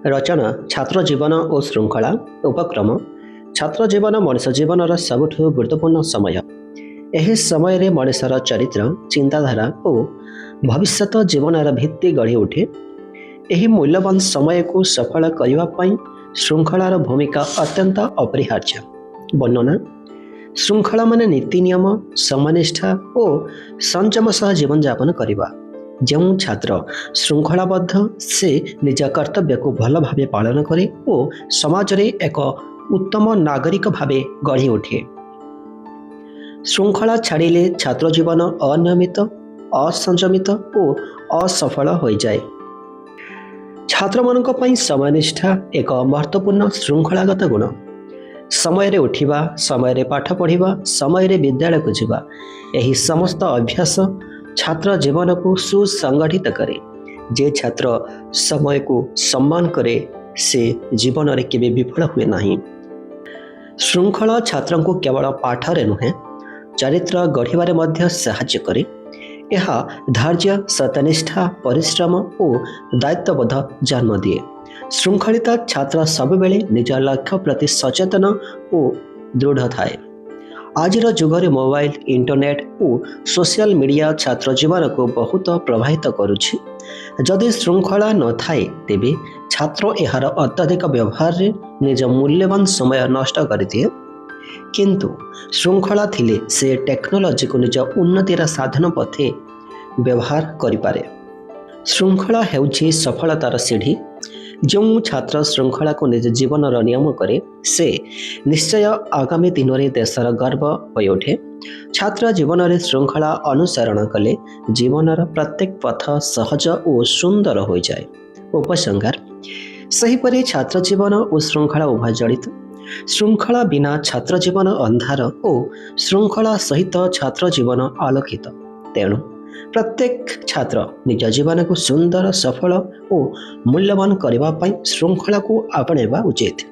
रचना छात्र जीवन और श्रृंखला उपक्रम छात्र जीवन मनुष्य जीवन सबुठ गुरुत्वपूर्ण समय। यह समय मनुष्यर चरित्र चिंताधारा और भविष्यत जीवन भित्ति गढ़ी उठे। यह मूल्यवान समय को सफल करने श्रृंखलार भूमिका अत्यंत अपरिहार्य। वर्णना श्रृंखला माने नीति नियम समनिष्ठा और संयम सह जीवन यापन करवा। जो छात्र श्रृंखलाबद्ध से निज कर्तव्य को भल भाव पालन करे और समाज रे एक उत्तम नागरिक भाव गढ़ी उठे। श्रृंखला छाड़िले छात्र जीवन अनियमित असंयमित और असफल हो जाए। छात्र मानक पई समयनिष्ठा एक महत्वपूर्ण श्रृंखलागत गुण। समय रे उठिबा, समय रे पाठ पढ़िबा, समय रे विद्यालय को जिबा, यही समस्त अभ्यास छात्र जीवन को सुसंगठित करे। जे छात्र समय को सम्मान करे से जीवन रे केबे विफल हुए नहीं। श्रृंखला छात्र को केवल पाठ रे नुहे चरित्र गढ़िबारे मध्य सहाय्य करे। यह धैर्य सत्यनिष्ठा परिश्रम और दायित्वबोध जन्म दिए। श्रृंखलित छात्र सब बेले निज लक्ष्य प्रति सचेतन और दृढ़ थाए। आजिर जुगरे मोबाइल इंटरनेट और सोशल मीडिया छात्र जीवन को बहुत प्रभावित करुछि। जदि श्रृंखला न थाए तेबे छात्र एहार अत्यधिक व्यवहार रे निज मूल्यवान समय नष्ट कर दिए। किंतु श्रृंखला थिले से टेक्नोलोजी को निज उन्नतिर साधन पथे व्यवहार करिपारे। श्रृंखला हेउछि सफलतार सीढ़ी। जो छात्र श्रृंखला को निज जीवन नियम करे से निश्चय आगामी दिन में देशर गर्व हो उठे। छात्र जीवन में श्रृंखला अनुसरण कले जीवनर प्रत्येक पथ सहज और सुंदर हो जाए। उपसंहार सहीपरि छात्र जीवन और श्रृंखला उभय जड़ित। श्रृंखला बिना छात्र जीवन अंधार और श्रृंखला सहित छात्र जीवन आलोकित। तेणु प्रत्येक छात्र निज जीवन को सुंदर सफल और मूल्यवान करने श्रृंखला को आपणेबा उचित।